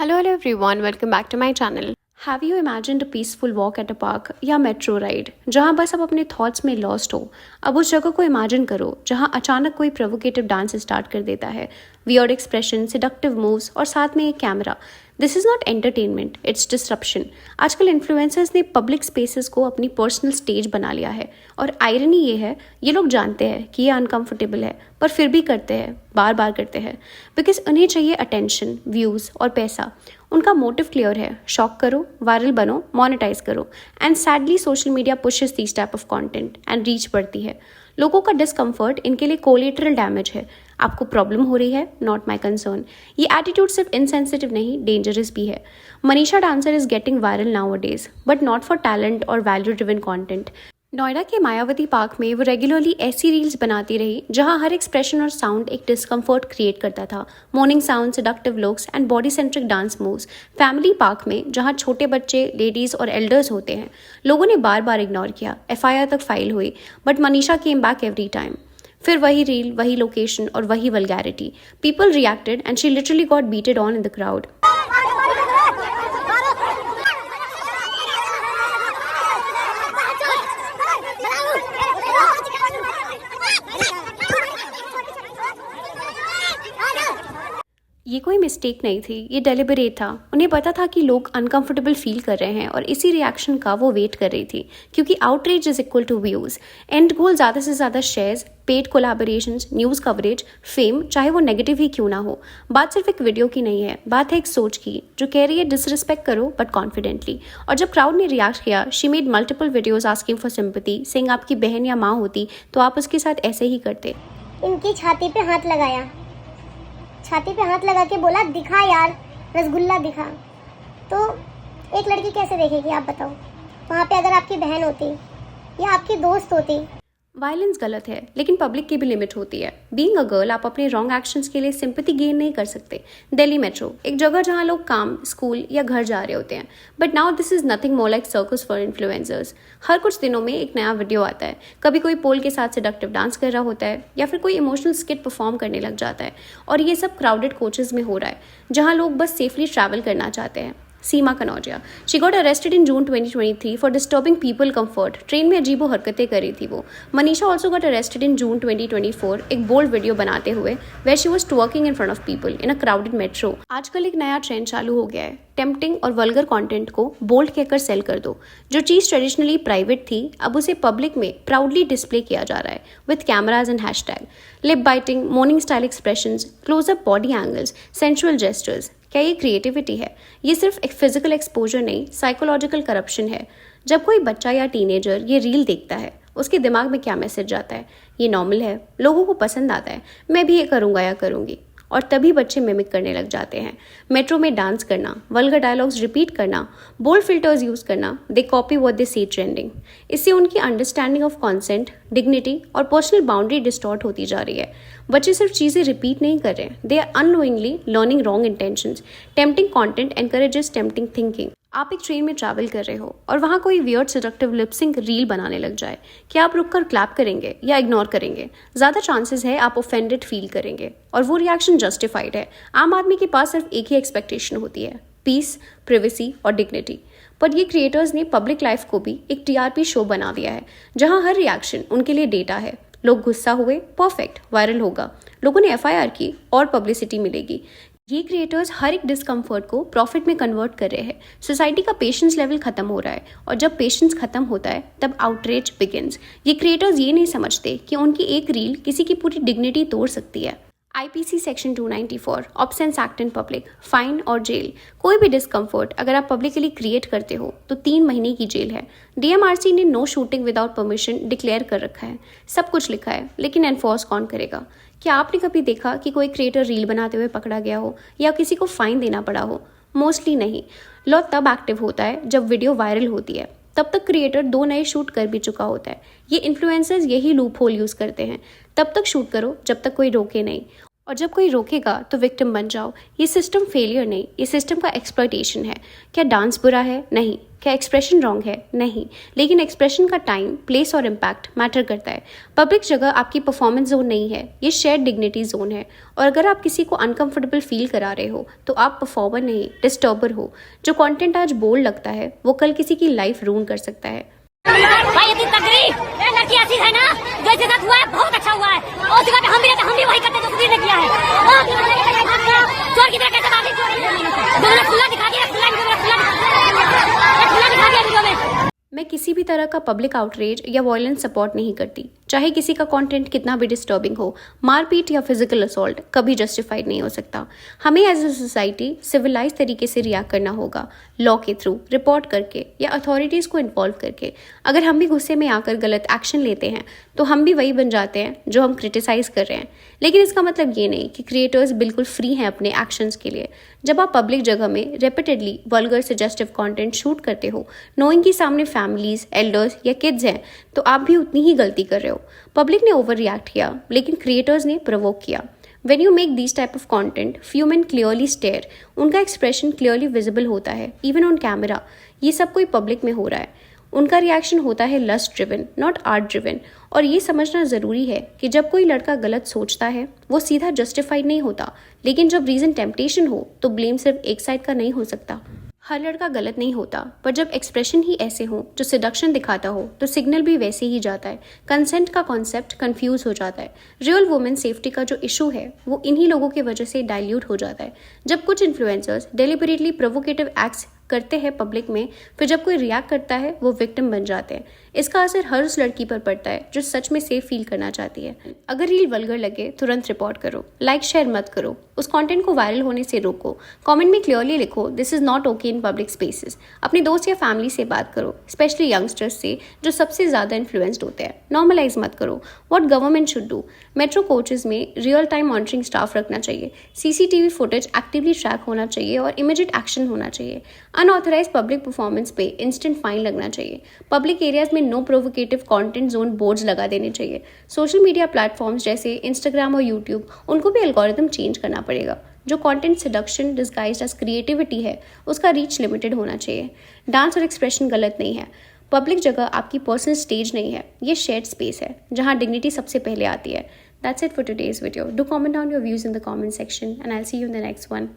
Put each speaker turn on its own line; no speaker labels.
Hello everyone, welcome back to my channel. Have you imagined a peaceful walk at a park या metro ride जहां बस आप अपने thoughts में lost हो? अब उस जगह को इमेजिन करो जहां अचानक कोई प्रोवोकेटिव डांस स्टार्ट कर देता है, वियर्ड एक्सप्रेशन, सेडक्टिव मूव्स और साथ में एक camera. This is not entertainment, it's disruption. आजकल इन्फ्लुएंसर्स ने पब्लिक स्पेसेस को अपनी पर्सनल स्टेज बना लिया है और आयरनी ये है, ये लोग जानते हैं कि ये अनकंफर्टेबल है पर फिर भी करते हैं, बार बार करते हैं, बिकॉज उन्हें चाहिए अटेंशन, व्यूज़ और पैसा। उनका मोटिव क्लियर है, शॉक करो, वायरल बनो, मोनेटाइज करो। And sadly social media pushes this type of content and reach बढ़ती है। लोगों का डिस्कम्फर्ट इनके लिए कोलेटरल डैमेज है। आपको प्रॉब्लम हो रही है, नॉट माई कंसर्न। ये एटीट्यूड सिर्फ इनसेंसिटिव नहीं, डेंजरस भी है। Manisha dancer is getting viral now days, but not for talent और वैल्यू ड्रिवन कॉन्टेंट। नोएडा के मायावती पार्क में वो रेगुलरली ऐसी रील्स बनाती रही जहां हर एक्सप्रेशन और साउंड एक डिस्कम्फर्ट क्रिएट करता था। Morning sound, seductive looks and body centric dance moves. Family park में जहां छोटे बच्चे, लेडीज और एल्डर्स होते हैं, लोगों ने बार बार इग्नोर किया। एफआईआर तक फाइल हुई, but Manisha came back every time. फिर वही रील, वही लोकेशन और वही vulgarity. People reacted and she literally got beated on in the crowd. ये कोई मिस्टेक नहीं थी, ये डेलिबरेट था। उन्हें पता था कि लोग अनकंफर्टेबल फील कर रहे हैं और इसी रिएक्शन का वो वेट कर रही थी, क्योंकि outreach is equal to views. And goal ज़्यादा से ज़्यादा shares, paid collaborations, news coverage, fame, चाहे वो नेगेटिव ही क्यों ना हो। बात सिर्फ एक वीडियो की नहीं है, बात है एक सोच की जो कह रही है डिसरिस्पेक्ट करो बट कॉन्फिडेंटली। और जब क्राउड ने रिएक्ट किया, she made multiple videos asking for sympathy, saying आपकी बहन या माँ होती तो आप उसके साथ ऐसे ही करते।
इनकी छाती पे हाथ लगाया, छाती पे हाथ लगा के बोला दिखा यार, रसगुल्ला दिखा। तो एक लड़की कैसे देखेगी आप बताओ? वहाँ पे अगर आपकी बहन होती या आपकी दोस्त होती।
वायलेंस गलत है, लेकिन पब्लिक की भी लिमिट होती है। बीइंग अ गर्ल, आप अपने रॉन्ग एक्शंस के लिए सिंपैथी गेन नहीं कर सकते। दिल्ली मेट्रो, एक जगह जहां लोग काम, स्कूल या घर जा रहे होते हैं, but now this is nothing more like circus for influencers. हर कुछ दिनों में एक नया वीडियो आता है। कभी कोई पोल के साथ सेडक्टिव डांस कर रहा होता है या फिर कोई इमोशनल स्किट परफॉर्म करने लग जाता है। और ये सब क्राउडेड कोचेस में हो रहा है, जहाँ लोग बस सेफली ट्रैवल करना चाहते हैं। Seema Kanaujia, she got arrested in June 2023 for disturbing people comfort. Train में अजीबो हरकतें करी थी वो। Manisha also got arrested in June 2024 एक बोल्ड वीडियो बनाते हुए, where she was twerking in front of people in a crowded metro. आजकल एक नया ट्रेंड चालू हो गया है, टेम्पटिंग और वल्गर कंटेंट को बोल्ड कहकर सेल कर दो। जो चीज़ ट्रेडिशनली प्राइवेट थी, अब उसे पब्लिक में प्राउडली डिस्प्ले किया जा रहा है with cameras and hashtag. Lip biting, morning style expressions, closeup body angles, sensual gestures. क्या ये क्रिएटिविटी है? ये सिर्फ एक फिजिकल एक्सपोजर नहीं, साइकोलॉजिकल करप्शन है। जब कोई बच्चा या टीनेजर ये रील देखता है, उसके दिमाग में क्या मैसेज जाता है? ये नॉर्मल है, लोगों को पसंद आता है, मैं भी ये करूँगा या करूँगी। और तभी बच्चे मिमिक करने लग जाते हैं। मेट्रो में डांस करना, वल्गर डायलॉग्स रिपीट करना, बोल्ड फिल्टर्स यूज करना, they copy what they see trending. इससे उनकी अंडरस्टैंडिंग ऑफ कॉन्सेंट, डिग्निटी और पर्सनल बाउंड्री डिस्टॉर्ट होती जा रही है। बच्चे सिर्फ चीज़ें रिपीट नहीं कर रहे, they are unknowingly learning wrong intentions. Tempting content encourages tempting thinking. आप एक ट्रेन में ट्रैवल कर रहे हो और वहाँ कोई वियर्ड सेडक्टिव लिपसिंग रील बनाने लग जाए, क्या आप रुककर क्लैप करेंगे या इग्नोर करेंगे? ज़्यादा चांसेस है आप ऑफेंडेड फील करेंगे, और वो रिएक्शन जस्टिफाइड है। आम आदमी के पास सिर्फ एक ही एक्सपेक्टेशन होती है, पीस, प्रिवेसी और डिग्निटी। पर ये क्रिएटर्स ने पब्लिक लाइफ को भी एक टीआरपी शो बना दिया है, जहाँ हर रिएक्शन उनके लिए डेटा है। लोग गुस्सा हुए, परफेक्ट, वायरल होगा। लोगों ने एफआईआर की और पब्लिसिटी मिलेगी। ये क्रिएटर्स हर एक डिस्कम्फर्ट को प्रॉफिट में कन्वर्ट कर रहे हैं। सोसाइटी का पेशेंस लेवल खत्म हो रहा है, और जब पेशेंस खत्म होता है तब आउटरीच बिगिंस। ये क्रिएटर्स ये नहीं समझते कि उनकी एक रील किसी की पूरी डिग्निटी तोड़ सकती है। IPC section 294 absence act in public, fine और जेल। कोई भी डिस्कम्फर्ट अगर आप पब्लिकली क्रिएट करते हो तो 3 महीने की जेल है। डीएमआरसी ने no shooting without permission declare कर रखा है। सब कुछ लिखा है, लेकिन एनफोर्स कौन करेगा? क्या आपने कभी देखा कि कोई क्रिएटर रील बनाते हुए पकड़ा गया हो या किसी को फाइन देना पड़ा हो? मोस्टली नहीं। लॉ तब एक्टिव होता है जब वीडियो वायरल होती है। तब तक क्रिएटर 2 नए शूट कर भी चुका होता है। ये इन्फ्लुएंसर्स यही लूप होल यूज करते हैं। तब तक शूट करो जब तक कोई रोके नहीं, और जब कोई रोकेगा तो विक्टिम बन जाओ। ये सिस्टम फेलियर नहीं, ये सिस्टम का एक्सप्लॉयटेशन है। क्या डांस बुरा है? नहीं। क्या एक्सप्रेशन रॉन्ग है? नहीं, लेकिन एक्सप्रेशन का टाइम, प्लेस और इम्पैक्ट मैटर करता है। पब्लिक जगह आपकी परफॉर्मेंस जोन नहीं है, ये शेयर्ड डिग्निटी जोन है। और अगर आप किसी को अनकंफर्टेबल फील करा रहे हो तो आप परफॉर्मर नहीं, डिस्टर्बर हो। जो कंटेंट आज बोल्ड लगता है वो कल किसी की लाइफ रूइन कर सकता है।
भाई इतनी तकलीफ ये लड़की ऐसी है ना, जो इसके साथ हुआ है बहुत अच्छा हुआ है। और जगह पे हम भी वही करते जो सुधीर ने किया है। चोर की तरह कैसे भागी, दोनों खुला दिखा दिया, खुला दिखा दिया वीडियो में।
मैं किसी भी तरह का पब्लिक आउटरेज या वॉयलेंस सपोर्ट नहीं करती, चाहे किसी का कंटेंट कितना भी डिस्टर्बिंग हो। मारपीट या फिजिकल असॉल्ट कभी जस्टिफाइड नहीं हो सकता। हमें एज अ सोसाइटी सिविलाइज तरीके से रिएक्ट करना होगा, लॉ के थ्रू, रिपोर्ट करके या अथॉरिटीज़ को इन्वॉल्व करके। अगर हम भी गुस्से में आकर गलत एक्शन लेते हैं तो हम भी वही बन जाते हैं जो हम क्रिटिसाइज कर रहे हैं। लेकिन इसका मतलब ये नहीं कि क्रिएटर्स बिल्कुल फ्री हैं अपने एक्शंस के लिए। जब आप पब्लिक जगह में repeatedly vulgar suggestive content shoot करते हो, नोइंग कि सामने फैमिलीज, एल्डर्स या किड्स हैं, तो आप भी उतनी ही गलती कर रहे हो। पब्लिक ने ओवर रिएक्ट किया, लेकिन क्रिएटर्स ने प्रोवोक किया। When you make these type of content, few men clearly stare. उनका एक्सप्रेशन क्लियरली विजिबल होता है, इवन ऑन कैमरा। ये सब कोई पब्लिक में हो रहा है। उनका रिएक्शन होता है lust driven, not art driven. और ये समझना ज़रूरी है कि जब कोई लड़का गलत सोचता है वो सीधा जस्टिफाइड नहीं होता, लेकिन जब रीज़न टेम्पटेशन हो तो ब्लेम सिर्फ एक साइड का नहीं हो सकता। हर लड़का गलत नहीं होता, पर जब एक्सप्रेशन ही ऐसे हो जो सिडक्शन दिखाता हो तो सिग्नल भी वैसे ही जाता है। कंसेंट का कॉन्सेप्ट कंफ्यूज हो जाता है। रियल वुमेन सेफ्टी का जो इशू है वो इन्हीं लोगों की वजह से डाइल्यूट हो जाता है। जब कुछ इन्फ्लुएंसर्स डेलिबरेटली प्रोवोकेटिव एक्ट्स करते हैं पब्लिक में, फिर जब कोई रिएक्ट करता है वो विक्टिम बन जाते हैं। इसका असर हर उस लड़की पर पड़ता है जो सच में सेफ फील करना चाहती है। अगर रील वल्गर लगे तुरंत रिपोर्ट करो, लाइक शेयर मत करो, उस कंटेंट को वायरल होने से रोको। कमेंट में क्लियरली लिखो this is not okay in public spaces. अपने दोस्त या फैमिली से बात करो, स्पेशली यंगस्टर्स से जो सबसे ज़्यादा इन्फ्लुएंस्ड होते हैं। नॉर्मलाइज मत करो। What government should do, metro coaches में रियल टाइम मॉनिटरिंग स्टाफ रखना चाहिए, सीसीटीवी फुटेज एक्टिवली ट्रैक होना चाहिए और इमीडिएट एक्शन होना चाहिए। अनऑथराइज पब्लिक परफॉर्मेंस पे इंस्टेंट फाइन लगना चाहिए। पब्लिक एरियाज में no provocative content zone boards लगा देने चाहिए। सोशल मीडिया प्लेटफॉर्म्स जैसे इंस्टाग्राम और यूट्यूब, उनको भी एल्गोरिथम चेंज करना पड़ेगा। जो content seduction disguised as creativity है उसका रीच लिमिटेड होना चाहिए। डांस और एक्सप्रेशन गलत नहीं है। पब्लिक जगह आपकी पर्सनल स्टेज नहीं है, ये शेयर्ड स्पेस है जहाँ डिग्निटी सबसे पहले आती है। That's it for today's video. Do comment down your views in the comment section and I'll see you in the next one.